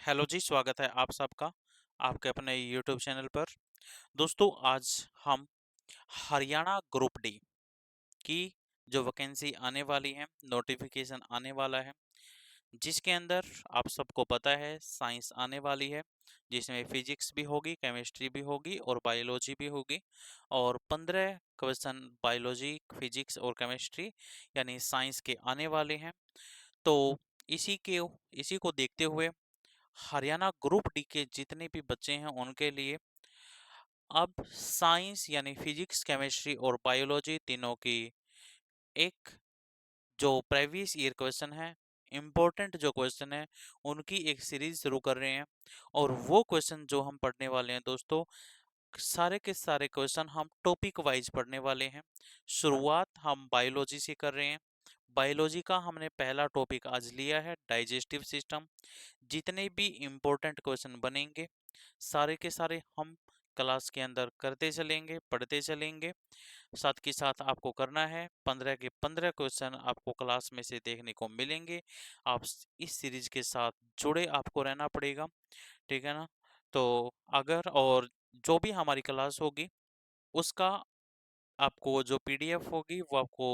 Hello जी, स्वागत है आप सबका आपके अपने यूट्यूब चैनल पर। दोस्तों, आज हम हरियाणा ग्रुप डी की जो वैकेंसी आने वाली है, नोटिफिकेशन आने वाला है, जिसके अंदर आप सबको पता है साइंस आने वाली है, जिसमें फिजिक्स भी होगी, केमिस्ट्री भी होगी और बायोलॉजी भी होगी। और 15 क्वेश्चन बायोलॉजी, फिजिक्स और केमिस्ट्री यानी साइंस के आने वाले हैं। तो इसी के इसी को देखते हुए हरियाणा ग्रुप डी के जितने भी बच्चे हैं उनके लिए अब साइंस यानी फिजिक्स, केमिस्ट्री और बायोलॉजी तीनों की एक जो प्रीवियस ईयर क्वेश्चन है, इम्पोर्टेंट जो क्वेश्चन है, उनकी एक सीरीज शुरू कर रहे हैं। और वो क्वेश्चन जो हम पढ़ने वाले हैं दोस्तों, सारे के सारे क्वेश्चन हम टॉपिक वाइज पढ़ने वाले हैं। शुरुआत हम बायोलॉजी से कर रहे हैं। बायोलॉजी का हमने पहला टॉपिक आज लिया है डाइजेस्टिव सिस्टम। जितने भी इम्पोर्टेंट क्वेश्चन बनेंगे सारे के सारे हम क्लास के अंदर करते चलेंगे, पढ़ते चलेंगे। साथ के साथ आपको करना है 15 के 15 क्वेश्चन आपको क्लास में से देखने को मिलेंगे। आप इस सीरीज के साथ जुड़े आपको रहना पड़ेगा, ठीक है ना। तो अगर और जो भी हमारी क्लास होगी उसका आपको जो पीडीएफ होगी वो आपको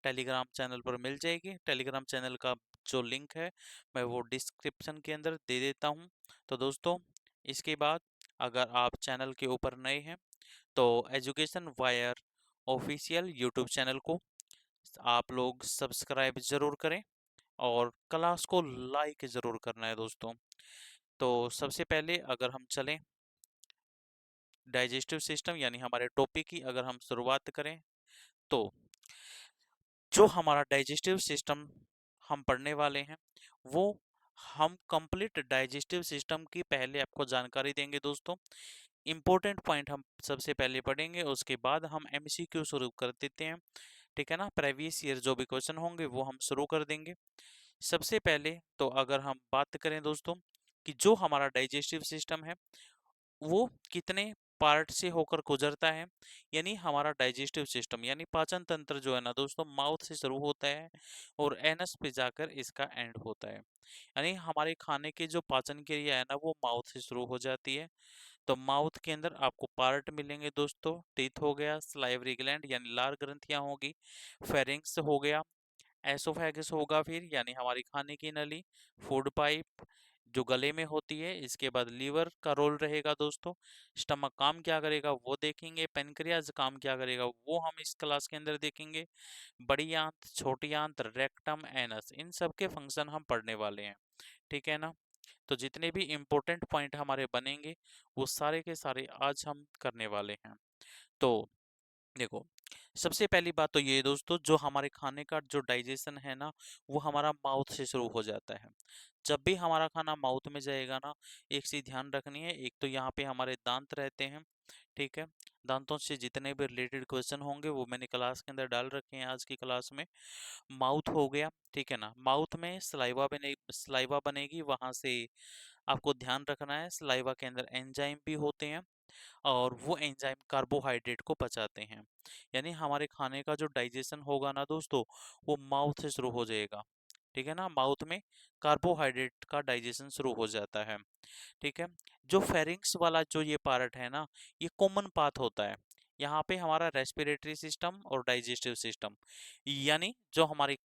टेलीग्राम चैनल पर मिल जाएगी। टेलीग्राम चैनल का जो लिंक है मैं वो डिस्क्रिप्शन के अंदर दे देता हूँ। तो दोस्तों, इसके बाद अगर आप चैनल के ऊपर नए हैं तो education wire official YouTube channel को आप लोग सब्सक्राइब जरूर करें और क्लास को लाइक जरूर करना है दोस्तों। तो सबसे पहले अगर हम चलें डाइजेस्टिव सिस्टम यानी हमारे टॉपिक की अगर हम शुरुआत करें तो जो हमारा डाइजेस्टिव सिस्टम हम पढ़ने वाले हैं वो हम कंप्लीट डाइजेस्टिव सिस्टम की पहले आपको जानकारी देंगे दोस्तों। इम्पोर्टेंट पॉइंट हम सबसे पहले पढ़ेंगे, उसके बाद हम एमसीक्यू शुरू कर देते हैं, ठीक है ना। प्रीवियस ईयर जो भी क्वेश्चन होंगे वो हम शुरू कर देंगे। सबसे पहले तो अगर हम बात करें दोस्तों कि जो हमारा डाइजेस्टिव सिस्टम है वो कितने पार्ट से होकर गुजरता है, यानी हमारा डाइजेस्टिव सिस्टम यानी पाचन तंत्र जो है ना दोस्तों, माउथ से शुरू होता है और एनस पे जाकर इसका एंड होता है। यानी हमारे खाने की जो पाचन क्रिया है ना वो माउथ से शुरू हो जाती है। तो माउथ के अंदर आपको पार्ट मिलेंगे दोस्तों। टीथ हो गया, स्लाइवरी ग्लैंड यानी लार ग्रंथियां होगी, फेरिंग्स हो गया, एसोफेगस होगा फिर यानी हमारी खाने की नली, फूड पाइप जो गले में होती है, इसके बाद लीवर का रोल रहेगा दोस्तों। स्टमक काम क्या करेगा वो देखेंगे, पेनक्रियाज काम क्या करेगा वो हम इस क्लास के अंदर देखेंगे। बड़ी आंत, छोटी आंत, रेक्टम, एनस, इन सब के फंक्शन हम पढ़ने वाले हैं, ठीक है ना। तो जितने भी इम्पोर्टेंट पॉइंट हमारे बनेंगे वो सारे के सारे आज हम करने वाले हैं। तो देखो, सबसे पहली बात तो ये दोस्तों, जो हमारे खाने का जो डाइजेशन है ना वो हमारा माउथ से शुरू हो जाता है। जब भी हमारा खाना माउथ में जाएगा ना, एक चीज ध्यान रखनी है, एक तो यहाँ पे हमारे दांत रहते हैं, ठीक है। दांतों से जितने भी रिलेटेड क्वेश्चन होंगे वो मैंने क्लास के अंदर डाल रखे हैं आज की क्लास में। माउथ हो गया, ठीक है ना। माउथ में सलाइवा बनेगी, वहां से आपको ध्यान रखना है सलाइवा के अंदर एंजाइम भी होते हैं और वो एंजाइम कार्बोहाइड्रेट को पचाते हैं। यानी हमारे खाने का जो डाइजेशन होगा ना दोस्तों वो माउथ से शुरू हो जाएगा, ठीक है ना। माउथ में कार्बोहाइड्रेट का डाइजेशन शुरू हो जाता है, ठीक है। जो फेरिंग्स वाला जो ये पार्ट है ना, ये कॉमन पाथ होता है। यहाँ पे हमारा रेस्पिरेटरी सिस्टम और डाइजेस्टिव सिस्टम यानी जो हमारी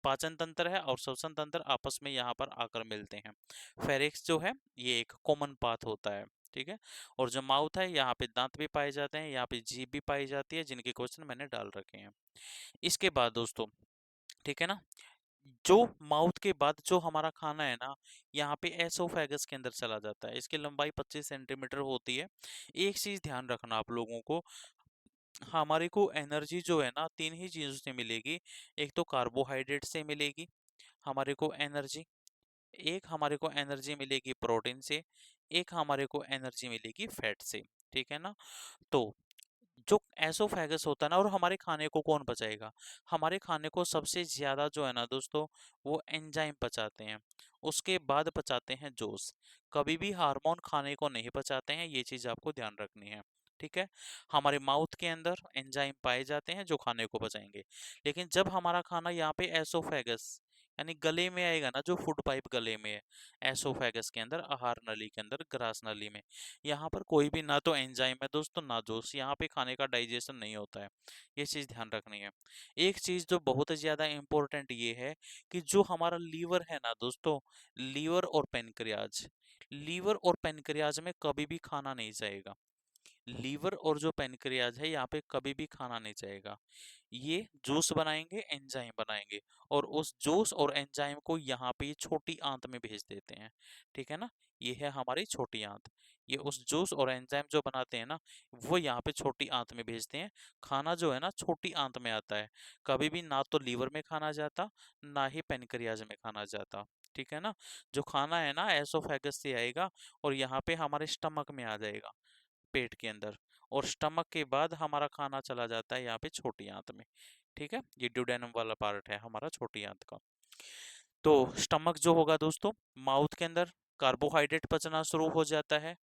पाचन तंत्र है और श्वसन तंत्र आपस में यहाँ पर आकर मिलते हैं। फेरिक्स जो है ये एक कॉमन पाथ होता है, ठीक है। और जो माउथ है यहाँ पे दांत भी पाए जाते हैं, यहाँ पे जीभ भी पाई जाती है, जिनके क्वेश्चन मैंने डाल रखे हैं। इसके बाद दोस्तों, ठीक है ना, जो माउथ के बाद जो हमारा खाना है ना यहाँ पे एसोफेगस के अंदर चला जाता है। इसकी लंबाई 25 सेंटीमीटर होती है। एक चीज ध्यान रखना आप लोगों को, हमारे को एनर्जी जो है ना तीन ही चीजों से मिलेगी। एक तो कार्बोहाइड्रेट से मिलेगी हमारे को एनर्जी, एक हमारे को एनर्जी मिलेगी प्रोटीन से, एक हमारे को एनर्जी मिलेगी फैट से, ठीक है ना। तो जो एसोफेगस होता है ना, और हमारे खाने को कौन पचाएगा, हमारे खाने को सबसे ज्यादा जो है ना दोस्तों वो एंजाइम पचाते हैं, उसके बाद पचाते हैं जूस। कभी भी हार्मोन खाने को नहीं पचाते हैं, ये चीज आपको ध्यान रखनी है, ठीक है। हमारे माउथ के अंदर एंजाइम पाए जाते हैं जो खाने को पचाएंगे, लेकिन जब हमारा खाना यहाँ पे एसोफेगस यानी गले में आएगा ना, जो फूड पाइप गले में है, एसोफेगस के अंदर, आहार नली के अंदर, ग्रास नली में। यहाँ पर कोई भी ना तो एंजाइम है दोस्तों, ना जूस, यहाँ पे खाने का डाइजेशन नहीं होता है। ये चीज ध्यान रखनी है। एक चीज जो बहुत ज्यादा इंपॉर्टेंट ये है कि जो हमारा लीवर है ना दोस्तों, लीवर और पेनक्रियाज, लीवर और पेनक्रियाज में कभी भी खाना नहीं जाएगा। लीवर और जो पेनक्रियाज है यहाँ पे कभी भी खाना नहीं जाएगा। ये जूस बनाएंगे, एंजाइम बनाएंगे, और उस जूस और एंजाइम को यहाँ पे ये छोटी आंत में भेज देते हैं। ठीक है ना, ये है हमारी छोटी आंत। ये उस जूस और एंजाइम जो बनाते हैं ना, वो यहाँ पे छोटी आंत में भेजते हैं। खाना जो है ना छोटी आंत में आता है। कभी भी ना तो लीवर में खाना जाता, ना ही पेनक्रियाज में खाना जाता। ठीक है ना, जो खाना है ना एसोफेगस से आएगा और यहाँ पे हमारे स्टमक में आ जाएगा, पेट के अंदर, और स्टमक के बाद हमारा खाना चला जाता है यहाँ पे छोटी आंत में। ठीक है, ये ड्यूडेनम वाला पार्ट है हमारा छोटी आंत का। तो स्टमक जो होगा दोस्तों, माउथ के अंदर कार्बोहाइड्रेट पचना शुरू हो जाता है,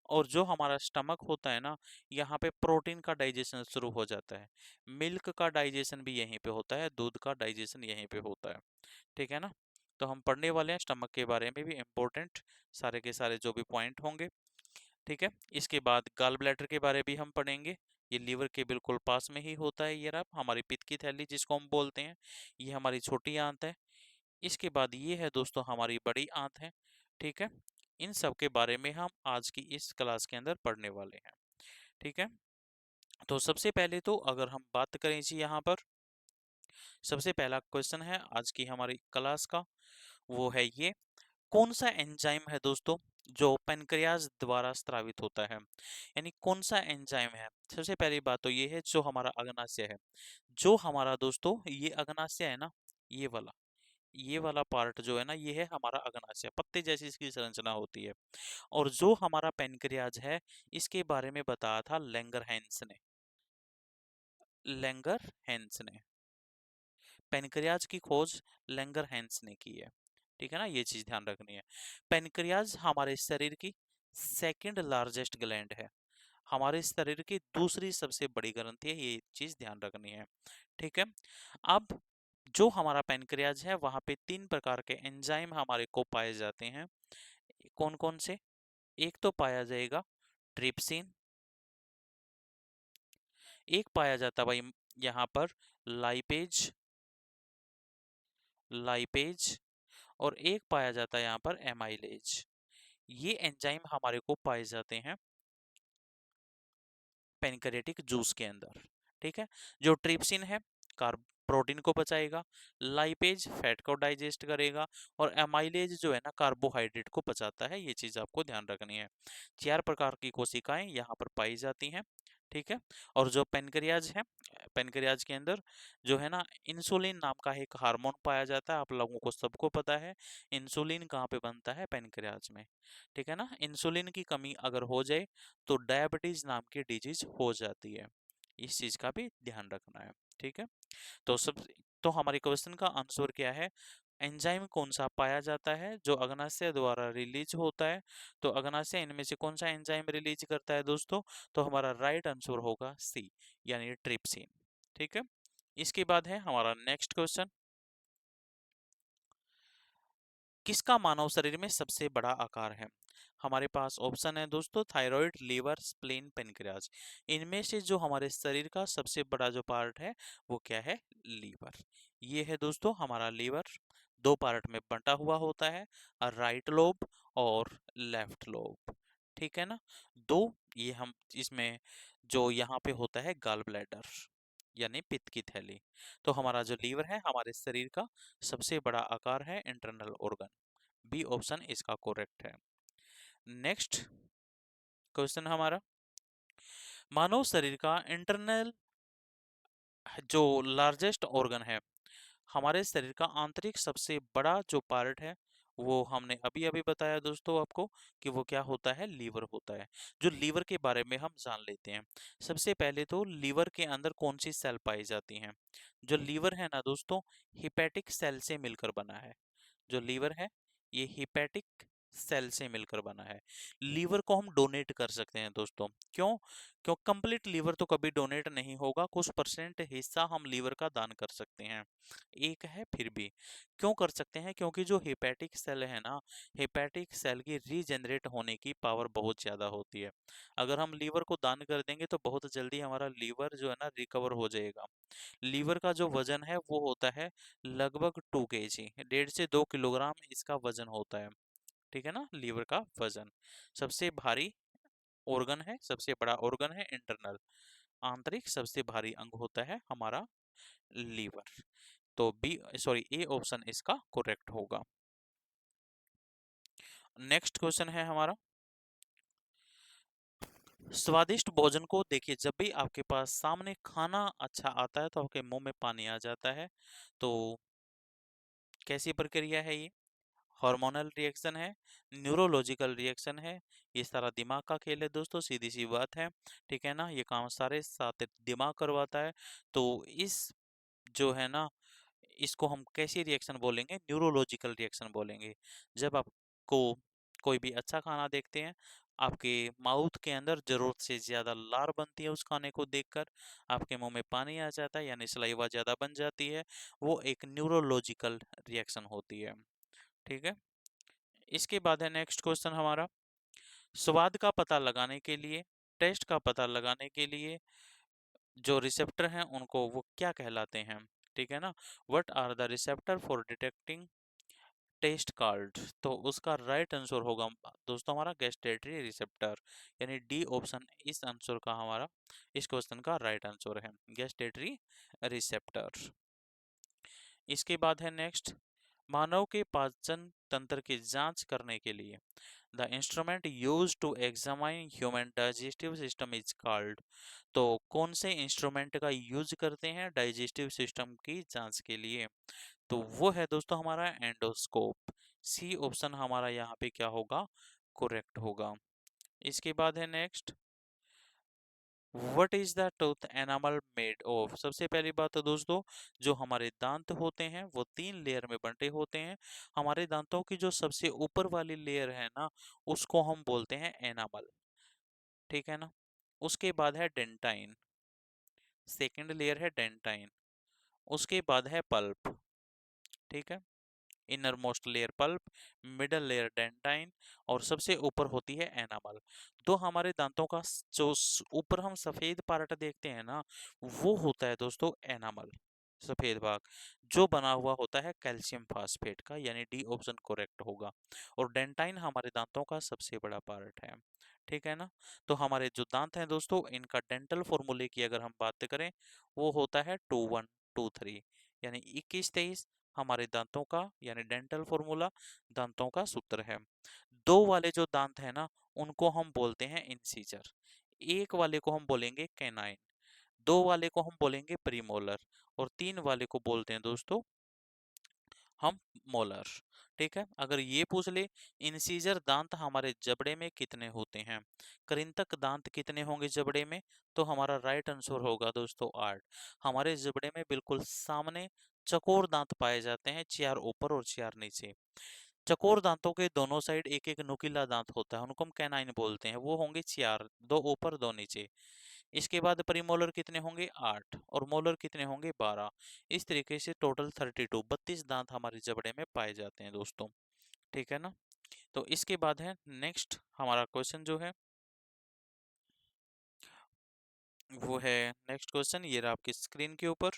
और जो हमारा स्टमक होता है ना, यहाँ पे प्रोटीन का डाइजेशन शुरू हो जाता है। मिल्क का डाइजेशन भी यहीं पे होता है, दूध का डाइजेशन यहीं पे होता है। ठीक है ना, तो हम पढ़ने वाले हैं स्टमक के बारे में भी इम्पोर्टेंट सारे के सारे जो भी पॉइंट होंगे। ठीक है, इसके बाद गॉल ब्लैडर के बारे में भी हम पढ़ेंगे। ये लीवर के बिल्कुल पास में ही होता है, ये रहा हमारी पित्त की थैली जिसको हम बोलते हैं। ये हमारी छोटी आंत है। इसके बाद ये है दोस्तों हमारी बड़ी आंत है। ठीक है, इन सब के बारे में हम आज की इस क्लास के अंदर पढ़ने वाले हैं। ठीक है, तो सबसे पहले तो अगर हम बात करें जी, यहाँ पर सबसे पहला क्वेश्चन है आज की हमारी क्लास का, वो है ये, कौन सा एंजाइम है दोस्तों जो पेनक्रियाज द्वारा स्रावित होता है? यानी कौन सा एंजाइम है? सबसे पहली बात तो ये है जो हमारा अग्नाशय है, जो हमारा दोस्तों ये अग्नाशय है ना, ये वाला पार्ट जो है ना, ये है हमारा अग्नाशय, पत्ते जैसी इसकी संरचना होती है। और जो हमारा पेनक्रियाज है, इसके बारे में बताया था लैंगरहैंस ने। लैंगरहैंस ने पेनक्रियाज की खोज लैंगरहैंस ने की है। ठीक है ना, ये चीज ध्यान रखनी है। पेनक्रियाज हमारे शरीर की सेकंड लार्जेस्ट ग्लैंड है, हमारे शरीर की दूसरी सबसे बड़ी ग्रंथि है, ये चीज ध्यान रखनी है। ठीक है, अब जो हमारा पेनक्रियाज है वहां पे 3 प्रकार के एंजाइम हमारे को पाए जाते हैं। कौन कौन से? एक तो पाया जाएगा ट्रिप्सिन, एक पाया जाता भाई यहाँ पर लाइपेज, लाइपेज, और एक पाया जाता है यहाँ पर एमाइलेज। ये एंजाइम हमारे को पाए जाते हैं पेनक्रियाटिक जूस के अंदर। ठीक है, जो ट्रिप्सिन है कार्ब प्रोटीन को पचाएगा, लाइपेज फैट को डाइजेस्ट करेगा, और एमाइलेज जो है ना कार्बोहाइड्रेट को पचाता है। ये चीज आपको ध्यान रखनी है। 4 प्रकार की कोशिकाएं यहाँ पर पाई जाती हैं। ठीक है, और जो पेनक्रियाज है, पेनक्रियाज के अंदर जो है ना इंसुलिन नाम का एक हार्मोन पाया जाता है। आप लोगों को सबको पता है इंसुलिन कहाँ पे बनता है, पेनक्रियाज में। ठीक है ना, इंसुलिन की कमी अगर हो जाए तो डायबिटीज नाम की डिजीज हो जाती है। इस चीज का भी ध्यान रखना है। ठीक है, तो सब, तो हमारे क्वेश्चन का आंसर क्या है? एंजाइम कौन सा पाया जाता है जो अग्नाशय द्वारा रिलीज होता है? तो अग्नाशय इनमें से कौन सा एंजाइम रिलीज करता है दोस्तों? तो हमारा राइट आंसर होगा सी, यानी ट्रिप्सिन। ठीक है, इसके बाद है हमारा नेक्स्ट क्वेश्चन, किसका मानव शरीर में सबसे बड़ा आकार है? हमारे पास ऑप्शन है दोस्तों, थायराइड, लीवर, स्प्लीन, पेनक्रियाज। इनमें से जो हमारे शरीर का सबसे बड़ा जो पार्ट है वो क्या है? लीवर। ये है दोस्तों हमारा लीवर। 2 पार्ट में बंटा हुआ होता है, राइट लोब और लेफ्ट लोब। ठीक है ना, दो, ये हम इसमें जो यहाँ पे होता है गॉल ब्लैडर, यानी पित्त की थैली। तो हमारा जो लीवर है हमारे शरीर का सबसे बड़ा आकार है, इंटरनल ऑर्गन। बी ऑप्शन इसका करेक्ट है। नेक्स्ट क्वेश्चन हमारा, मानव शरीर का इंटरनल जो लार्जेस्ट ऑर्गन है, हमारे शरीर का आंतरिक सबसे बड़ा जो पार्ट है, वो हमने अभी अभी बताया दोस्तों आपको कि वो क्या होता है? लीवर होता है। जो लीवर के बारे में हम जान लेते हैं। सबसे पहले तो लीवर के अंदर कौन सी सेल पाई जाती हैं? जो लीवर है ना दोस्तों, हिपैटिक सेल से मिलकर बना है। जो लीवर है ये हिपैटिक सेल से मिलकर बना है। लीवर को हम डोनेट कर सकते हैं दोस्तों। क्यों? क्यों कंप्लीट लीवर तो कभी डोनेट नहीं होगा, कुछ परसेंट हिस्सा हम लीवर का दान कर सकते हैं। एक है फिर भी। क्यों कर सकते हैं? क्योंकि जो हेपेटिक सेल है ना, हेपेटिक सेल की रीजनरेट होने की पावर बहुत ज़्यादा होती है। अगर हम लीवर को दान कर देंगे तो बहुत जल्दी हमारा लीवर जो है ना रिकवर हो जाएगा। लीवर का जो वजन है वो होता है लगभग 2 kg, 1.5 से 2 किलोग्राम इसका वजन होता है। ठीक है ना, लीवर का वजन सबसे भारी ऑर्गन है, सबसे बड़ा ऑर्गन है इंटरनल, आंतरिक सबसे भारी अंग होता है हमारा लीवर। तो बी सॉरी ए ऑप्शन इसका करेक्ट होगा। नेक्स्ट क्वेश्चन है हमारा, स्वादिष्ट भोजन को देखिए, जब भी आपके पास सामने खाना अच्छा आता है तो आपके मुंह में पानी आ जाता है। तो कैसी प्रक्रिया है ये? हार्मोनल रिएक्शन है, न्यूरोलॉजिकल रिएक्शन है, ये सारा दिमाग का खेल है दोस्तों, सीधी सी बात है। ठीक है ना, ये काम सारे साथ दिमाग करवाता है। तो इस जो है ना, इसको हम कैसी रिएक्शन बोलेंगे? न्यूरोलॉजिकल रिएक्शन बोलेंगे। जब आपको कोई भी अच्छा खाना देखते हैं, आपके माउथ के अंदर जरूरत से ज्यादा लार बनती है उस खाने को देखकर, आपके मुंह में पानी आ जाता है यानी सलाइवा ज्यादा बन जाती है, वो एक न्यूरोलॉजिकल रिएक्शन होती है। ठीक है। इसके बाद है नेक्स्ट क्वेश्चन हमारा, स्वाद का पता लगाने के लिए, टेस्ट का पता लगाने के लिए जो रिसेप्टर हैं उनको वो क्या कहलाते हैं? ठीक है ना, what are the receptor for detecting test called? तो उसका राइट आंसर होगा दोस्तों हमारा गैस्ट्रेटरी रिसेप्टर, यानी डी ऑप्शन इस आंसर का हमारा, इस क्वेश्चन का राइट आंसर है गैस्ट्रेटरी रिसेप्टर। इसके बाद है नेक्स्ट, मानव के पाचन तंत्र की जांच करने के लिए the instrument use to examine human digestive system is called. तो कौन से इंस्ट्रूमेंट का यूज करते हैं डाइजेस्टिव सिस्टम की जांच के लिए? तो वो है दोस्तों हमारा एंडोस्कोप। सी ऑप्शन हमारा यहाँ पे क्या होगा? करेक्ट होगा। इसके बाद है next, what is the tooth enamel made of? सबसे पहली बात तो दोस्तों, जो हमारे दांत होते हैं वो 3 लेयर में बंटे होते हैं। हमारे दांतों की जो सबसे ऊपर वाली लेयर है ना, उसको हम बोलते हैं एनामल। ठीक है ना, उसके बाद है डेंटाइन, सेकंड लेयर है डेंटाइन, उसके बाद है पल्प। ठीक है, inner most layer pulp, middle layer dentine, और सबसे ऊपर होती है एनामल। तो हमारे दांतों का जो ऊपर हम सफेद पार्ट देखते हैं ना, वो होता है दोस्तों एनामल, सफेद भाग, जो बना हुआ होता है कैल्शियम फास्फेट का, यानी डी ऑप्शन करेक्ट होगा। और डेंटाइन हमारे दांतों का सबसे बड़ा पार्ट है। ठीक है ना, तो हमारे जो दांत हैं दोस्तों, इनका डेंटल फॉर्मूले की अगर हम बात करें, वो होता है 2123, यानी 2123 हमारे दांतों का, यानी डेंटल फॉर्मूला, दांतों का सूत्र है। दो वाले जो दांत है ना, उनको हम बोलते हैं इंसीजर, एक वाले को हम बोलेंगे कैनाइन, दो वाले को हम बोलेंगे प्रीमोलर, और तीन वाले को बोलते हैं दोस्तों हम मोलर। ठीक है, अगर ये पूछ ले इंसीजर दांत हमारे जबड़े में कितने होते हैं, कृंतक दांत कितने होंगे जबड़े में, तो हमारा राइट आंसर होगा दोस्तों 8। हमारे जबड़े में बिल्कुल सामने चकोर दांत पाए जाते हैं, 4 ऊपर और 4 नीचे। चकोर दांतों के दोनों साइड एक एक नुकीला दांत होता है, उनको हम कैनाइन बोलते हैं, वो होंगे 4, 2 ऊपर 2 नीचे। इसके बाद प्रीमोलर कितने होंगे? 8, और मोलर कितने होंगे? 12। इस तरीके से टोटल 32, 32 दांत हमारे जबड़े में पाए जाते हैं दोस्तों। ठीक है ना, तो इसके बाद है नेक्स्ट हमारा क्वेश्चन जो है, वो है नेक्स्ट क्वेश्चन, ये रहा आपकी स्क्रीन के ऊपर,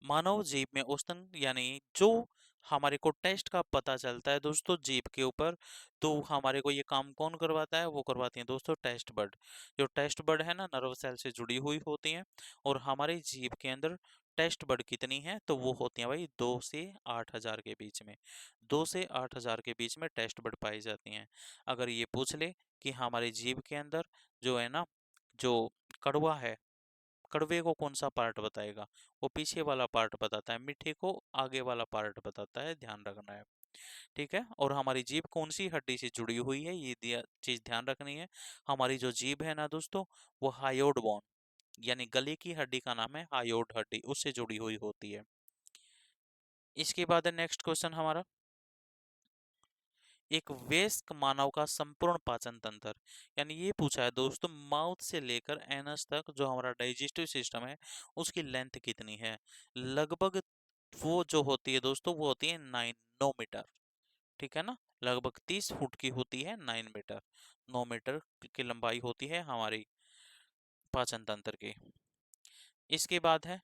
मानव जीभ में औसतन, यानी जो हमारे को टेस्ट का पता चलता है दोस्तों जीभ के ऊपर, तो हमारे को ये काम कौन करवाता है? वो करवाती हैं दोस्तों टेस्ट बर्ड। जो टेस्ट बर्ड है ना, नर्व सेल से जुड़ी हुई होती हैं, और हमारे जीभ के अंदर टेस्ट बर्ड कितनी है? तो वो होती हैं भाई 2 से 8 हजार के बीच में, 2 से 8 हजार के बीच में टेस्ट बर्ड पाई जाती हैं। अगर ये पूछ ले कि हमारे जीभ के अंदर जो है ना, जो कड़वा है, कड़वे को कौन सा पार्ट बताएगा? वो पीछे वाला पार्ट बताता है, मीठे को आगे वाला पार्ट बताता है, ध्यान रखना है। ठीक है, और हमारी जीभ कौन सी हड्डी से जुड़ी हुई है, ये चीज ध्यान रखनी है। हमारी जो जीभ है ना दोस्तों, वो हायोड बोन, यानी गले की हड्डी का नाम है हायोड हड्डी, उससे जुड़ी हुई होती है। इसके बाद है नेक्स्ट क्वेश्चन हमारा, एक वयस्क मानव का संपूर्ण पाचन तंत्र, यानी ये पूछा है दोस्तों माउथ से लेकर एनस तक जो हमारा डाइजेस्टिव सिस्टम है उसकी लेंथ कितनी है। लगभग वो जो होती है दोस्तों वो होती है 9 मीटर। ठीक है ना, लगभग 30 फुट की होती है 9 मीटर। 9 मीटर की लंबाई होती है हमारी पाचन तंत्र की। इसके बाद है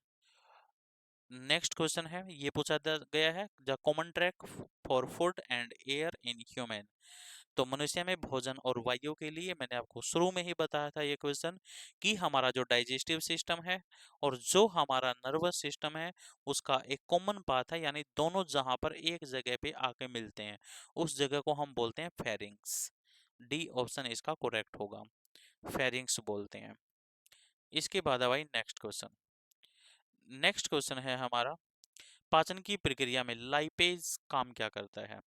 नेक्स्ट क्वेश्चन है, ये पूछा गया है the common track for food and air in human. तो मनुष्य में भोजन और वायु के लिए मैंने आपको शुरू में ही बताया था ये क्वेश्चन कि हमारा जो डाइजेस्टिव सिस्टम है और जो हमारा नर्वस सिस्टम है उसका एक कॉमन पाथ है, यानी दोनों जहां पर एक जगह पे आके मिलते हैं उस जगह को हम बोलते हैं फेरिंग्स। डी ऑप्शन इसका करेक्ट होगा, फेरिंग्स बोलते हैं। इसके बाद है भाई नेक्स्ट क्वेश्चन। नेक्स्ट क्वेश्चन है हमारा, पाचन की प्रक्रिया में लाइपेज काम क्या करता है।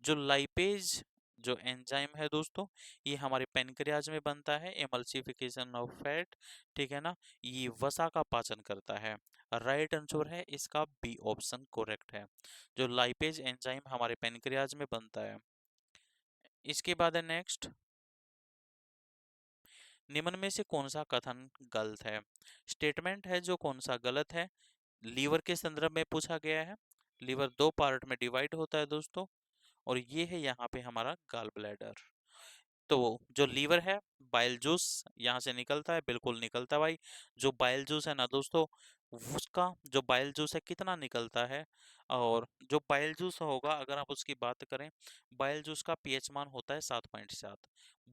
जो लाइपेज जो एंजाइम है दोस्तों ये हमारे पेनक्रियाज में बनता है, एमल्सिफिकेशन ऑफ फैट। ठीक है ना, ये वसा का पाचन करता है। राइट आंसर है इसका बी ऑप्शन करेक्ट है, जो लाइपेज एंजाइम हमारे पेनक्रियाज में बनता है। इसके बाद है नेक्स्ट, निम्न में से कौन सा कथन गलत है। स्टेटमेंट है जो कौन सा गलत है, लीवर के संदर्भ में पूछा गया है। लीवर दो पार्ट में डिवाइड होता है दोस्तों, और ये है यहाँ पे हमारा गॉल ब्लैडर। तो जो लीवर है बाइल जूस यहाँ से निकलता है, बिल्कुल निकलता है भाई। जो बाइल जूस है ना दोस्तों, उसका जो बाइल जूस है कितना निकलता है, और जो बाइल जूस होगा अगर आप उसकी बात करें, बाइल जूस का पीएच मान होता है 7.7।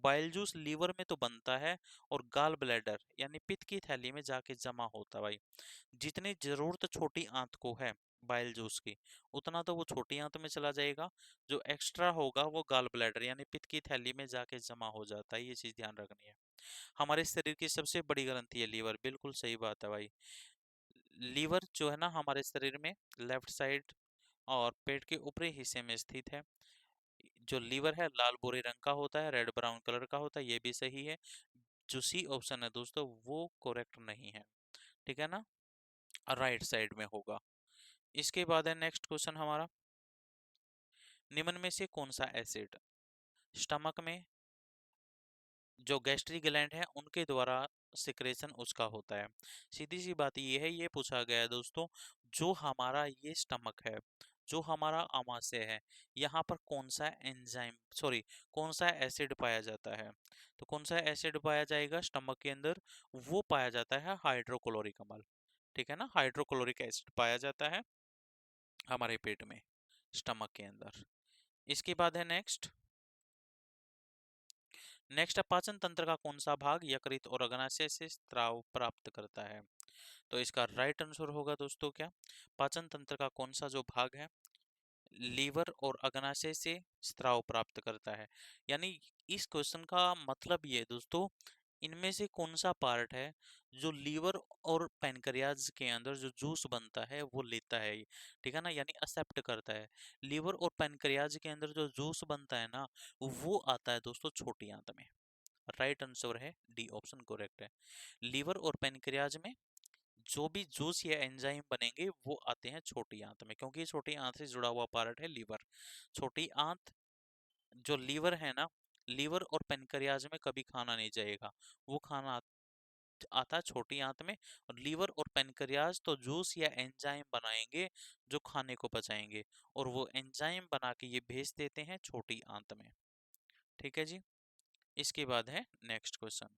बाइल जूस लीवर में तो बनता है और गाल ब्लैडर यानी पित्त की थैली में जाके जमा होता है भाई। जितनी जरूरत छोटी आंत को है बाइल जूस की उतना तो वो छोटी आंत में चला जाएगा, जो एक्स्ट्रा होगा वो गाल ब्लैडर यानी पित्त की थैली में जाके जमा हो जाता है। ये चीज ध्यान रखनी है। हमारे शरीर की सबसे बड़ी ग्रंथि है लीवर, बिल्कुल सही बात है भाई। लीवर जो है ना हमारे शरीर में लेफ्ट साइड और पेट के ऊपरी हिस्से में स्थित है। जो लीवर है लाल भूरे रंग का होता है, रेड ब्राउन कलर का होता है, ये भी सही है। जो सी ऑप्शन है दोस्तों वो करेक्ट नहीं है। ठीक है ना, राइट साइड में होगा। इसके बाद है नेक्स्ट क्वेश्चन हमारा, निम्न में से कौन सा एसिड स्टमक में जो गैस्ट्रिक ग्लैंड है उनके द्वारा सिक्रेशन उसका होता है। सीधी सी बात ये है, ये पूछा गया है दोस्तों, जो हमारा ये स्टमक है, जो हमारा आमाशय है, यहाँ पर कौन सा एंजाइम सॉरी कौन सा एसिड पाया जाता है। तो कौन सा एसिड पाया जाएगा स्टमक के अंदर, वो पाया जाता है हाइड्रोक्लोरिक अम्ल। ठीक है ना, हाइड्रोक्लोरिक एसिड पाया जाता है हमारे पेट में स्टमक के अंदर। इसके बाद है नेक्स्ट, नेक्स्ट पाचन तंत्र का कौन सा भाग यकृत और अग्नाशय से स्राव प्राप्त करता है। तो इसका राइट आंसर होगा दोस्तों क्या, पाचन तंत्र का कौन सा जो भाग है लीवर और अग्नाशय से स्राव प्राप्त करता है। यानी इस क्वेश्चन का मतलब ये है दोस्तों, इनमें से कौन सा पार्ट है जो लीवर और पैनक्रियाज के अंदर जो जूस बनता है वो लेता है। ठीक है ना, यानी एक्सेप्ट करता है। लीवर और पैनक्रियाज के अंदर जो जूस बनता है ना वो आता है दोस्तों छोटी आंत में। राइट आंसर है डी ऑप्शन करेक्ट है। लीवर और पैनक्रियाज में जो भी जूस या एंजाइम बनेंगे वो आते हैं छोटी आंत में, क्योंकि ये छोटी आंत से जुड़ा हुआ पार्ट है लीवर। छोटी आंत जो लीवर है ना, लीवर और पैनक्रियाज में कभी खाना नहीं जाएगा, वो खाना आता है छोटी आंत में। और लीवर और पैनक्रियाज तो जूस या एंजाइम बनाएंगे जो खाने को पचाएंगे, और वो एंजाइम बना के ये भेज देते हैं छोटी आंत में। ठीक है जी। इसके बाद है नेक्स्ट क्वेश्चन,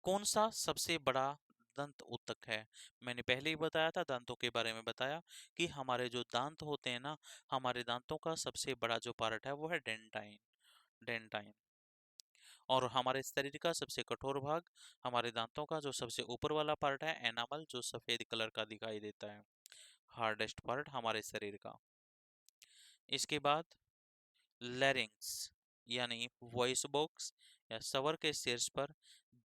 कौन सा सबसे बड़ा दंत ऊतक है। मैंने पहले ही बताया था, दांतों के बारे में बताया कि हमारे जो दांत होते हैं ना, हमारे दांतों का सबसे बड़ा जो पार्ट है वो है डेंटाइन। डेंटाइन। और हमारे शरीर का सबसे कठोर भाग, हमारे दांतों का जो सबसे ऊपर वाला पार्ट है एनामल, जो सफेद कलर का दिखाई देता है, हार्डेस्ट पार्ट हमारे शरीर का। इसके बाद लैरिंग्स यानी वॉइस बॉक्स या स्वर के शीर्ष पर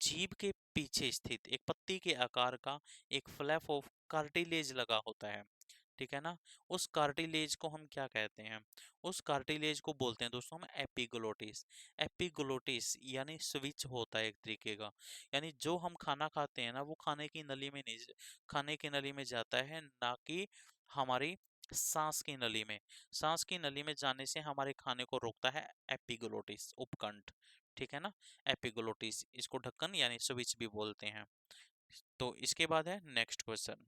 जीभ के पीछे स्थित एक पत्ती के आकार का एक फ्लैप ऑफ कार्टिलेज लगा होता है। ठीक है ना, उस कार्टिलेज को हम क्या कहते हैं, उस कार्टिलेज को बोलते हैं दोस्तों हम एपिग्लोटिस। एपिग्लोटिस यानी स्विच होता है एक तरीके का, यानी जो हम खाना खाते हैं ना वो खाने की नली में नहीं, खाने की नली में जाता है, ना कि हमारी सांस की नली में। सांस की नली में जाने से हमारे खाने को रोकता है एपिग्लोटिस, उपकंठ। ठीक है ना, एपिग्लोटिस, इसको ढक्कन यानी स्विच भी बोलते हैं। तो इसके बाद है नेक्स्ट क्वेश्चन,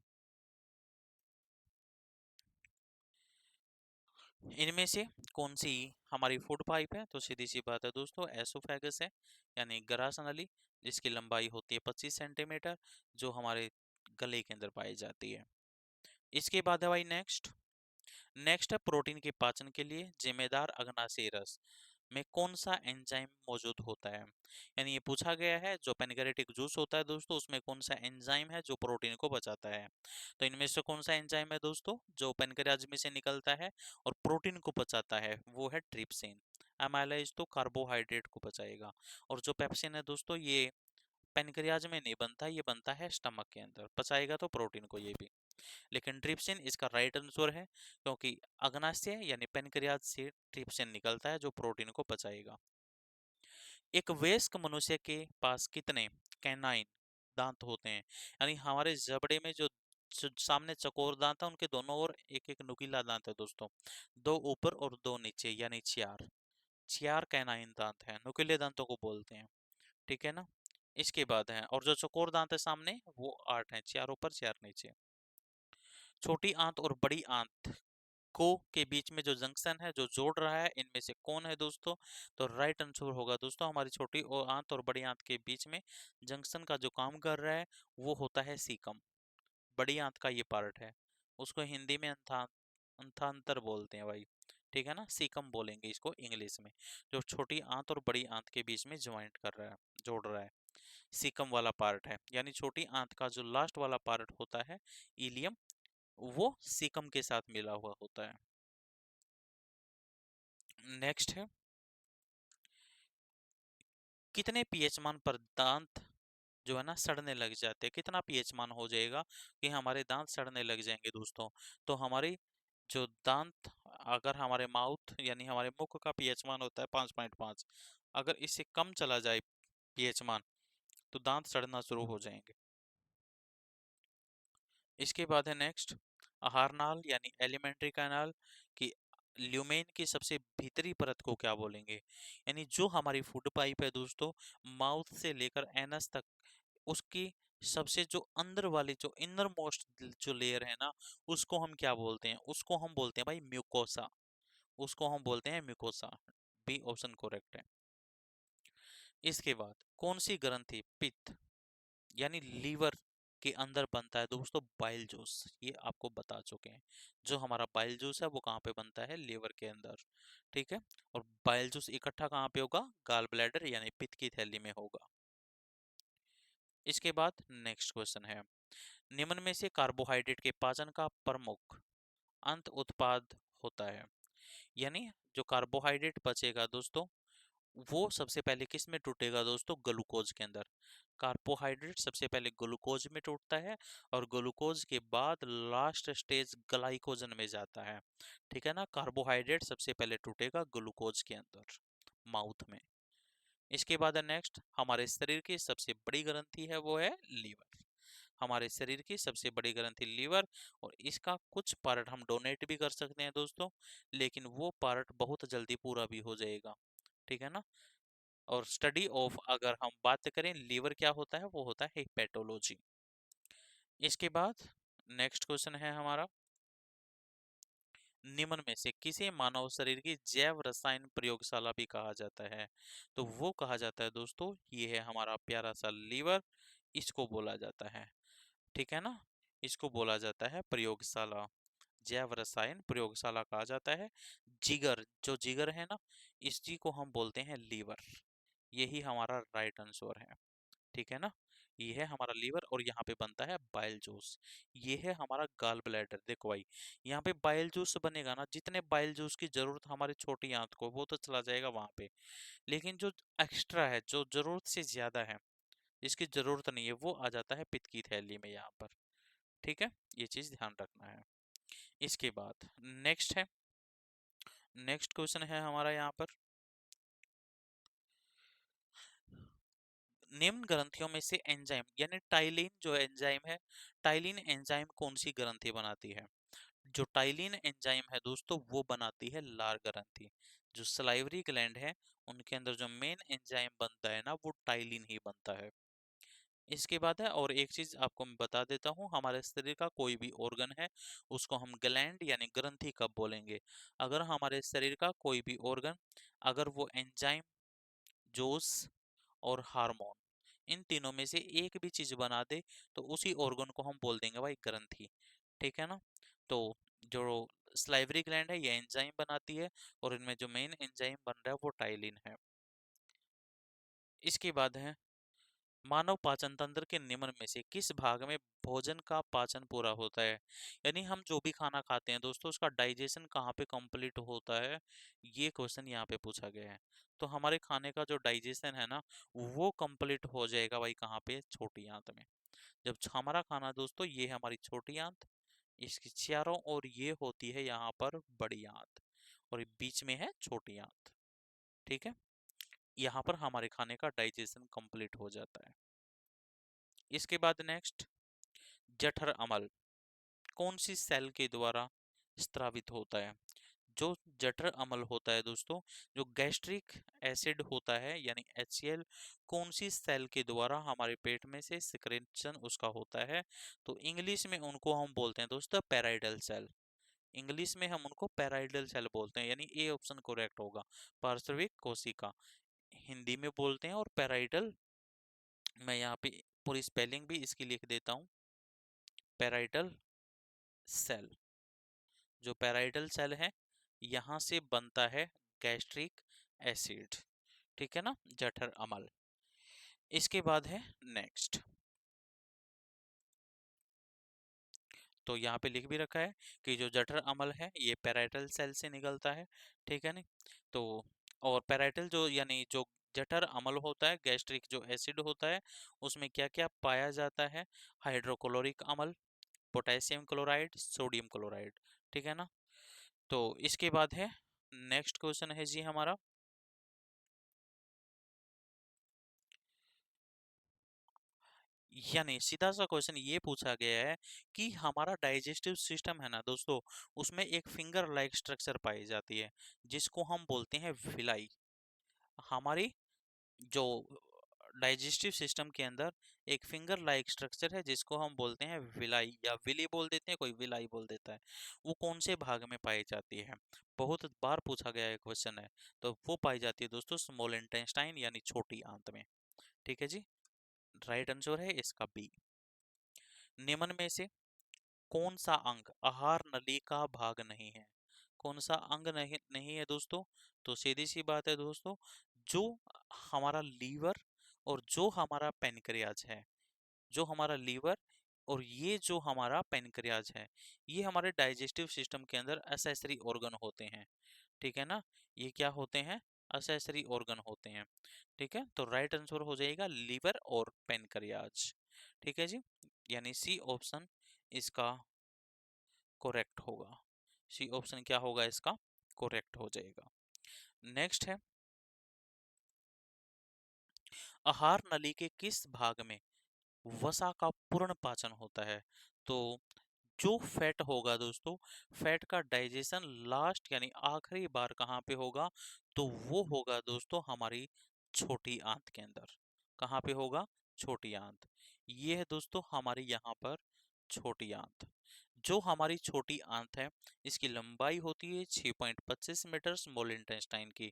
इनमें से कौन सी हमारी फूड पाइप है? तो सीधी सी बात है दोस्तों, एसोफेगस है, यानी ग्रास नली, जिसकी लंबाई होती है 25 सेंटीमीटर, जो हमारे गले के अंदर पाई जाती है। इसके बाद है भाई नेक्स्ट, नेक्स्ट है प्रोटीन के पाचन के लिए जिम्मेदार अग्नाशय रस में कौन सा एंजाइम मौजूद होता है? यानी ये पूछा गया है जो पेनक्रियाटिक जूस होता है दोस्तों, उसमें कौन सा एंजाइम है जो प्रोटीन को बचाता है? तो इनमें से कौन सा एंजाइम है दोस्तों जो पेनक्रियाज में से निकलता है और प्रोटीन को बचाता है? वो है ट्रिप्सिन। एमाइलेज तो कार्बोहाइड्रेट को बचाएगा, और जो पेप्सिन है दोस्तों, ये पेनक्रियाज में नहीं बनता, ये बनता है स्टमक के अंदर, पचाएगा तो प्रोटीन को ये भी। लेकिन ट्रिप्सिन इसका राइट आंसर है, क्योंकि अग्नाशय यानी पेनक्रियाज से ट्रिप्सिन निकलता है जो प्रोटीन को पचाएगा। एक वयस्क मनुष्य के पास कितने कैनाइन दांत होते हैं? यानी हमारे जबड़े में जो जो सामने चकोर दांत है, उनके दोनों ओर एक एक नुकीला दांत है दोस्तों, दो ऊपर और दो नीचे, यानी चार। चार कैनाइन दांत हैं, नुकीले दांतों को बोलते हैं। ठीक है ना, इसके बाद है, और जो चकोर दांत है सामने वो 8 हैं, चार ऊपर चार नीचे। छोटी आंत और बड़ी आंत को के बीच में जो जंक्शन है जो जोड़ रहा है, इनमें से कौन है दोस्तों? तो राइट आंसर होगा दोस्तों, हमारी छोटी और आंत और बड़ी आंत के बीच में जंक्शन का जो काम कर रहा है वो होता है सीकम। बड़ी आंत का ये पार्ट है, उसको हिंदी में अंथांतर बोलते हैं भाई। ठीक है ना, सीकम बोलेंगे इसको इंग्लिश में, जो छोटी आंत और बड़ी आंत के बीच में ज्वाइंट कर रहा है, जोड़ रहा है, सीकम वाला पार्ट है। यानी छोटी आंत का जो लास्ट वाला पार्ट होता है, इलियम, वो सीकम के साथ मिला हुआ होता है। नेक्स्ट है, कितने पीएच मान पर दांत जो है ना सड़ने लग जाते हैं? कितना पीएच मान हो जाएगा कि हमारे दांत सड़ने लग जाएंगे दोस्तों? तो हमारी जो दांत, अगर हमारे माउथ यानी हमारे मुख का पीएच मान होता है 5.5, अगर इससे कम चला जाए पीएच मान, तो दांत सड़ना शुरू हो जाएंगे। इसके बाद है नेक्स्ट, आहार नाल यानी एलिमेंट्री कैनाल की ल्यूमेन की सबसे भीतरी परत को क्या बोलेंगे? यानी जो हमारी फूड पाइप है दोस्तों, माउथ से लेकर एनस तक, उसकी सबसे जो अंदर वाली जो इनर मोस्ट जो लेयर है ना, उसको हम क्या बोलते हैं? उसको हम बोलते हैं भाई म्यूकोसा। उसको हम बोलते हैं म्यूकोसा। बी ऑप्शन करेक्ट है। इसके बाद कौन सी ग्रंथि पित्त यानी लीवर के अंदर बनता है दोस्तों? बाइल जूस, ये आपको बता चुके हैं। जो हमारा बाइल जूस है वो कहाँ पे बनता है? लीवर के अंदर। ठीक है, और बाइल जूस इकट्ठा कहाँ पे होगा? गाल ब्लैडर यानी पित्त की थैली में होगा। इसके बाद नेक्स्ट क्वेश्चन है, निम्न में से कार्बोहाइड्रेट के पाचन का प्रमुख अंत उत्पाद होता है? यानी जो कार्बोहाइड्रेट बचेगा दोस्तों, वो सबसे पहले किस में टूटेगा दोस्तों? ग्लूकोज के अंदर। कार्बोहाइड्रेट सबसे पहले ग्लूकोज में टूटता है, और ग्लूकोज के बाद लास्ट स्टेज ग्लाइकोजन में जाता है। ठीक है ना, कार्बोहाइड्रेट सबसे पहले टूटेगा ग्लूकोज के अंदर, माउथ में। इसके बाद है नेक्स्ट, हमारे शरीर की सबसे बड़ी ग्रंथि है वो है लीवर। हमारे शरीर की सबसे बड़ी ग्रंथि लीवर, और इसका कुछ पार्ट हम डोनेट भी कर सकते हैं दोस्तों, लेकिन वो पार्ट बहुत जल्दी पूरा भी हो जाएगा। ठीक है ना, और स्टडी ऑफ अगर हम बात करें लीवर क्या होता है, वो होता है हेपेटोलॉजी। इसके बाद नेक्स्ट क्वेश्चन है हमारा, निम्न में से किसे मानव शरीर की जैव रसायन प्रयोगशाला भी कहा जाता है? तो वो कहा जाता है दोस्तों, ये है हमारा प्यारा सा लीवर, इसको बोला जाता है। ठीक है ना, इसको बोला जाता है प्रयोगशाला, जैव रसायन प्रयोगशाला कहा जाता है। जिगर, जो जिगर है ना, इस चीज को हम बोलते हैं लीवर। यही हमारा राइट आंसर है। ठीक है ना, ये है हमारा लीवर, और यहाँ पे बनता है बाइल जूस। ये है हमारा गाल ब्लैडर। देखो भाई, यहाँ पे बाइल जूस बनेगा ना, जितने बाइल जूस की जरूरत हमारी छोटी आंत को, वो तो चला जाएगा वहां पे, लेकिन जो एक्स्ट्रा है, जो जरूरत से ज्यादा है, जिसकी जरूरत नहीं है, वो आ जाता है पित्त की थैली में यहाँ पर। ठीक है, ये चीज ध्यान रखना है। इसके बाद नेक्स्ट है, नेक्स्ट क्वेश्चन है हमारा यहाँ पर, निम्न ग्रंथियों में से एंजाइम यानी टाइलिन जो एंजाइम है, टाइलिन एंजाइम कौन सी ग्रंथि बनाती है? जो टाइलिन एंजाइम है दोस्तों वो बनाती है लार ग्रंथि। जो सलाइवरी ग्लैंड है उनके अंदर जो मेन एंजाइम बनता है ना वो टाइलिन ही बनता है। इसके बाद है, और एक चीज आपको मैं बता देता हूँ, हमारे शरीर का कोई भी ऑर्गन है उसको हम ग्लैंड यानी ग्रंथि कब बोलेंगे? अगर हमारे शरीर का कोई भी ऑर्गन, अगर वो एंजाइम, जोस और हार्मोन, इन तीनों में से एक भी चीज बना दे तो उसी ऑर्गन को हम बोल देंगे भाई ग्रंथि। ठीक है ना? तो जो स्लाइवरी ग्लैंड है ये एंजाइम बनाती है, और इनमें जो मेन एंजाइम बन रहा है वो टाइलिन है। इसके बाद है, मानव पाचन तंत्र के निम्न में से किस भाग में भोजन का पाचन पूरा होता है? यानी हम जो भी खाना खाते हैं दोस्तों उसका डाइजेशन कहाँ पे कंप्लीट होता है, ये क्वेश्चन यहाँ पे पूछा गया है। तो हमारे खाने का जो डाइजेशन है ना वो कंप्लीट हो जाएगा भाई कहाँ पे? छोटी आंत में। जब हमारा खाना दोस्तों, ये है हमारी छोटी आंत, इसकी चारों ओर ये होती है यहाँ पर बड़ी आंत, और बीच में है छोटी आंत। ठीक है? यहाँ पर हमारे खाने का डाइजेशन कंप्लीट हो जाता है। इसके बाद नेक्स्ट, जठर अमल कौन सी सेल के द्वारा स्त्रावित होता है? जो जठर अमल होता है दोस्तों, जो गैस्ट्रिक एसिड होता है यानी HCl, कौन सी सेल के द्वारा हमारे पेट में से सिक्रेशन उसका होता है? तो इंग्लिश में उनको हम बोलते हैं दोस्तों पैराइडल सेल। इंग्लिश में हम उनको पैराइडल सेल बोलते हैं, यानी ए ऑप्शन करेक्ट होगा, पार्श्विक कोशिका हिंदी में बोलते हैं। और पैराइडल, मैं यहाँ पे पूरी स्पेलिंग भी इसकी लिख देता हूँ, पैराइडल सेल। जो पैराइडल सेल है यहाँ से बनता है गैस्ट्रिक एसिड। ठीक है ना? जठर अमल। इसके बाद है नेक्स्ट, तो यहाँ पे लिख भी रखा है कि जो जठर अमल है ये पैराइटल सेल से निकलता है। ठीक है नहीं? तो और पैराइटल जो यानी जो जठर अमल होता है, गैस्ट्रिक जो एसिड होता है उसमें क्या क्या पाया जाता है? हाइड्रोक्लोरिक अम्ल, पोटेशियम क्लोराइड, सोडियम क्लोराइड। ठीक है ना? तो इसके बाद है नेक्स्ट क्वेश्चन है जी हमारा, यानी सीधा सा क्वेश्चन ये पूछा गया है कि हमारा डाइजेस्टिव सिस्टम है ना दोस्तों, उसमें एक फिंगर लाइक स्ट्रक्चर पाई जाती है जिसको हम बोलते हैं विलाई। हमारी जो डाइजेस्टिव सिस्टम के अंदर एक फिंगर लाइक स्ट्रक्चर है जिसको हम बोलते हैं विलाई, या विली बोल देते हैं, कोई विलाई बोल देता है। वो कौन से भाग में पाई जाती है? बहुत बार पूछा गया है क्वेश्चन है। तो वो पाई जाती है दोस्तों स्मॉल इंटेस्टाइन यानी छोटी आंत में। ठीक है जी? राइट आंसर है इसका बी। निम्न में से कौन सा अंग आहार नली का भाग नहीं है? कौन सा अंग नहीं नहीं है दोस्तों? तो सीधी सी बात है दोस्तों, जो हमारा लीवर और जो हमारा पेनक्रियाज है, जो हमारा लीवर और ये जो हमारा पेनक्रियाज है, ये हमारे डाइजेस्टिव सिस्टम के अंदर असेसरी ऑर्गन होते हैं। ठीक है ना? ये क्या होते हैं? असेसरी ऑर्गन होते हैं। ठीक है? तो राइट आंसर हो जाएगा लीवर और पेनक्रियाज। ठीक है जी? यानी सी ऑप्शन इसका करेक्ट होगा। सी ऑप्शन क्या होगा इसका? करेक्ट हो जाएगा। नेक्स्ट है, आहार नली के किस भाग में वसा का पूर्ण पाचन होता है? तो जो फैट होगा दोस्तों, फैट का डाइजेशन लास्ट यानी आखिरी बार कहाँ पे होगा? तो वो होगा दोस्तों हमारी छोटी आंत के अंदर। कहाँ पे होगा? छोटी आंत। ये है दोस्तों हमारी यहाँ पर छोटी आंत। जो हमारी छोटी आंत है इसकी लंबाई होती है 6.25 मीटर स्मॉल इंटेस्टाइन की।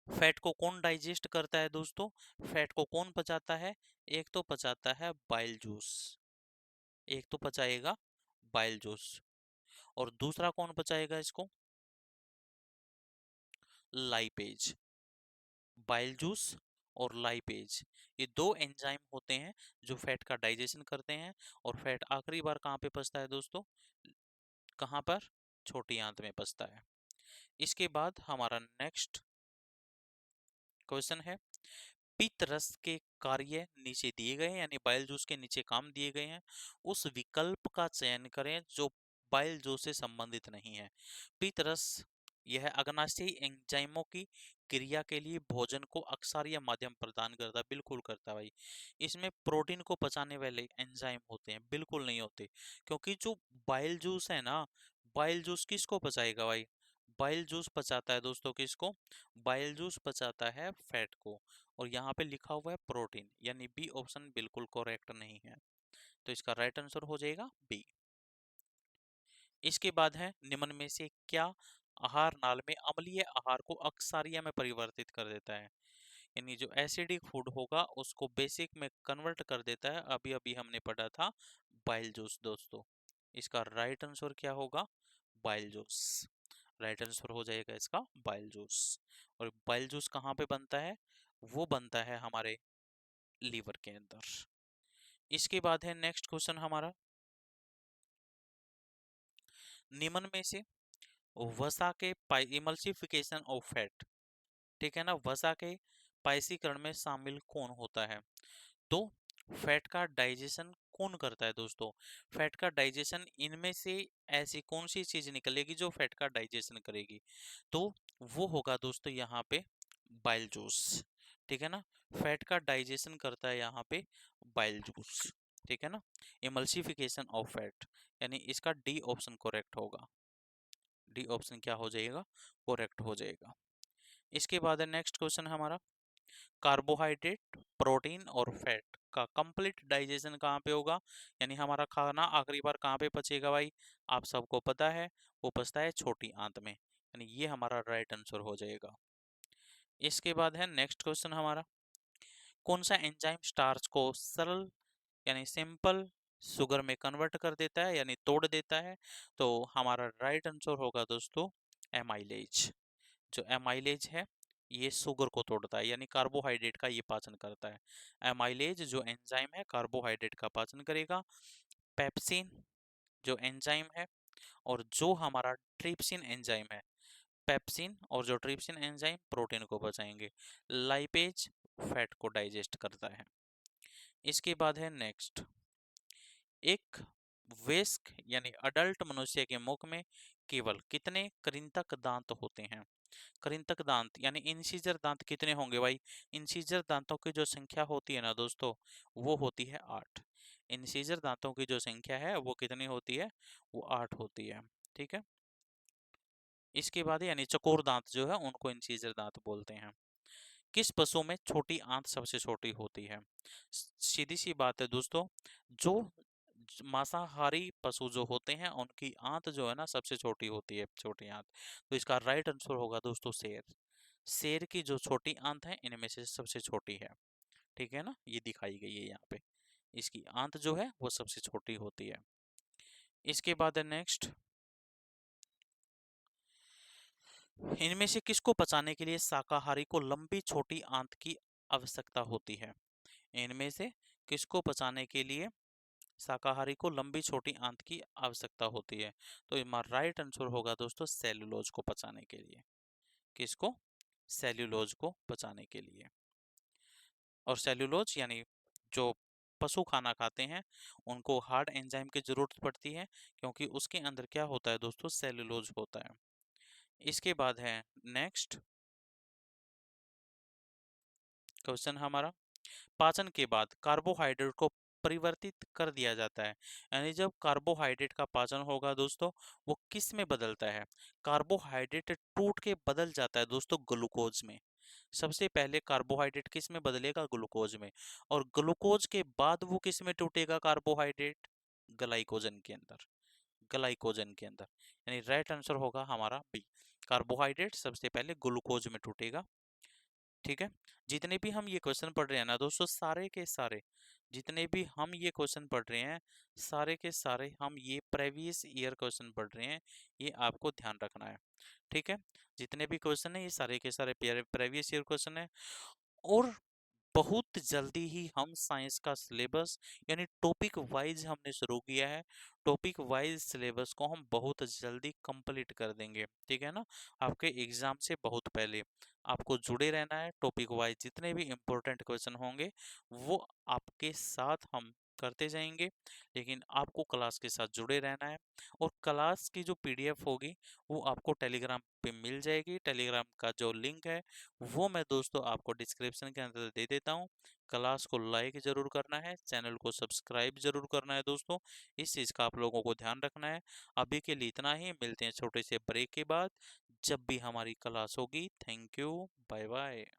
फैट को कौन डाइजेस्ट करता है दोस्तों? फैट को कौन पचाता है? एक तो पचाता है बाइल जूस, एक तो पचाएगा बाइल जूस, और दूसरा कौन पचाएगा इसको? लाइपेज। बाइल जूस और लाइपेज, ये दो एंजाइम होते हैं जो फैट का डाइजेशन करते हैं। और फैट आखिरी बार कहाँ पे पचता है दोस्तों? कहाँ पर? छोटी आंत में पचता है। इसके बाद हमारा नेक्स्ट क्वेश्चन है, पित्त रस के कार्य नीचे दिए गए हैं, यानी बाइल जूस के नीचे काम दिए गए हैं, उस विकल्प का चयन करें जो बाइल जूस से संबंधित नहीं है। पित्त रस यह अग्नाशयी एंजाइमों की क्रिया के लिए भोजन को अक्षारीय माध्यम प्रदान करता है। बिल्कुल करता है भाई। इसमें प्रोटीन को पचाने वाले एंजाइम होते हैं? बिल्कुल नहीं होते, क्योंकि जो बाइल जूस है ना, बाइल जूस किसको पचाएगा भाई? बाइल जूस पचाता है दोस्तों किसको? बाइल जूस पचाता है फैट को। और यहाँ पे लिखा हुआ है प्रोटीन, यानी बी ऑप्शन बिल्कुल करेक्ट नहीं है। तो इसका राइट आंसर हो जाएगा बी। इसके बाद है निम्न में से क्या आहार नाल में अम्लीय आहार को अक्सारिया में परिवर्तित कर देता है? यानी जो एसिडिक फूड होगा उसको बेसिक में कन्वर्ट कर देता है। अभी अभी हमने पढ़ा था बाइल जूस दोस्तों। इसका राइट आंसर क्या होगा? Bile juice. राइट आंसर हो जाएगा इसका बाइल जूस। और बाइल जूस कहाँ पे बनता है? वो बनता है हमारे लीवर के अंदर। इसके बाद है नेक्स्ट क्वेश्चन हमारा, निम्न में से वसा के इमल्सिफिकेशन ऑफ फैट, ठीक है ना, वसा के पाइसीकरण में शामिल कौन होता है? तो फैट का डाइजेशन कौन करता है दोस्तों? फैट का डाइजेशन इनमें से ऐसी कौन सी चीज निकलेगी जो फैट का डाइजेशन करेगी? तो वो होगा दोस्तों यहाँ पे बाइल जूस, ठीक है ना। फैट का डाइजेशन करता है यहाँ पे बाइल जूस, ठीक है ना। इमल्सिफिकेशन ऑफ फैट, यानी इसका डी ऑप्शन करेक्ट होगा। डी ऑप्शन क्या हो जाएगा? करेक्ट हो जाएगा। इसके बाद है नेक्स्ट क्वेश्चन हमारा, कार्बोहाइड्रेट, प्रोटीन और फैट का कंप्लीट डाइजेशन कहाँ पे होगा? यानी हमारा खाना आखिरी बार कहाँ पे पचेगा भाई? आप सबको पता है, वो पचता है छोटी आंत में, यानी ये हमारा राइट आंसर हो जाएगा। इसके बाद है नेक्स्ट क्वेश्चन हमारा, कौन सा एंजाइम स्टार्च को सरल यानी सिंपल शुगर में कन्वर्ट कर देता है यानी तोड़ देता है? तो हमारा राइट आंसर होगा दोस्तों एमाइलेज। जो एमाइलेज है ये शुगर को तोड़ता है, यानी कार्बोहाइड्रेट का ये पाचन करता है। एमाइलेज जो एंजाइम है कार्बोहाइड्रेट का पाचन करेगा। पेप्सिन जो एंजाइम है, और जो हमारा ट्रिप्सिन एंजाइम है, पेप्सिन और जो ट्रिप्सिन एंजाइम प्रोटीन को पचाएंगे। लाइपेज फैट को डाइजेस्ट करता है। इसके बाद है नेक्स्ट, एक वयस्क यानी अडल्ट मनुष्य के मुख में केवल कितने कृंतक दांत होते हैं? कृंतक दांत यानी इंसीजर दांत कितने होंगे भाई? इंसीजर दांतों की जो संख्या होती है ना दोस्तों, वो होती है 8। इंसीजर दांतों की जो संख्या है वो कितनी होती है? वो 8 होती है, ठीक है। इसके बाद यानी चकोर दांत जो है उनको इंसीजर दांत बोलते हैं। किस पशु में छोटी आंत सबसे छोटी होती है? सीधी सी बात है दोस्तों, जो मांसाहारी पशु जो होते हैं उनकी आंत जो है ना सबसे छोटी होती है, छोटी आंत। तो इसका राइट आंसर होगा दोस्तों शेर। शेर की जो छोटी आंत है इनमें से सबसे छोटी है, ठीक है ना, ये दिखाई गई है यहाँ पे। इसकी आंत जो है वो सबसे छोटी होती है। इसके बाद है नेक्स्ट, इनमें से किसको पचाने के लिए शाकाहारी को लंबी छोटी आंत की आवश्यकता होती है? इनमें से किसको पचाने के लिए शाकाहारी को लंबी छोटी आंत की आवश्यकता होती है? तो हमारा राइट आंसर होगा दोस्तों सेल्यूलोज को पचाने के लिए। किसको? सेल्यूलोज को पचाने के लिए। और सेल्यूलोज यानी जो पशु खाना खाते हैं उनको हार्ड एंजाइम की जरूरत पड़ती है, क्योंकि उसके अंदर क्या होता है दोस्तों? सेल्यूलोज होता है। इसके बाद है नेक्स्ट क्वेश्चन हमारा, पाचन के बाद कार्बोहाइड्रेट को परिवर्तित कर दिया जाता है, यानी जब कार्बोहाइड्रेट का पाचन होगा दोस्तों वो किस में बदलता है? कार्बोहाइड्रेट टूट के बदल जाता है दोस्तों ग्लूकोज में। सबसे पहले कार्बोहाइड्रेट किस में बदलेगा? ग्लूकोज में। और ग्लूकोज के बाद वो किस में टूटेगा कार्बोहाइड्रेट? ग्लाइकोजन के अंदर। ग्लाइकोजन के अंदर, यानी राइट आंसर होगा हमारा बी। कार्बोहाइड्रेट सबसे पहले ग्लूकोज में टूटेगा, ठीक है। जितने भी हम ये क्वेश्चन पढ़ रहे हैं ना दोस्तों, सारे के सारे जितने भी हम ये क्वेश्चन पढ़ रहे हैं, सारे के सारे हम ये प्रीवियस ईयर क्वेश्चन पढ़ रहे हैं, ये आपको ध्यान रखना है, ठीक है। जितने भी क्वेश्चन है ये सारे के सारे प्रीवियस ईयर क्वेश्चन है। और बहुत जल्दी ही हम साइंस का सिलेबस यानी टॉपिक वाइज हमने शुरू किया है। टॉपिक वाइज सिलेबस को हम बहुत जल्दी कंप्लीट कर देंगे, ठीक है ना। आपके एग्जाम से बहुत पहले आपको जुड़े रहना है। टॉपिक वाइज जितने भी इम्पोर्टेंट क्वेश्चन होंगे वो आपके साथ हम करते जाएंगे, लेकिन आपको क्लास के साथ जुड़े रहना है। और क्लास की जो पीडीएफ होगी वो आपको टेलीग्राम पे मिल जाएगी। टेलीग्राम का जो लिंक है वो मैं दोस्तों आपको डिस्क्रिप्शन के अंदर दे देता हूँ। क्लास को लाइक जरूर करना है, चैनल को सब्सक्राइब जरूर करना है दोस्तों, इस चीज़ का आप लोगों को ध्यान रखना है। अभी के लिए इतना ही, मिलते हैं छोटे से ब्रेक के बाद जब भी हमारी क्लास होगी। Thank you, bye bye.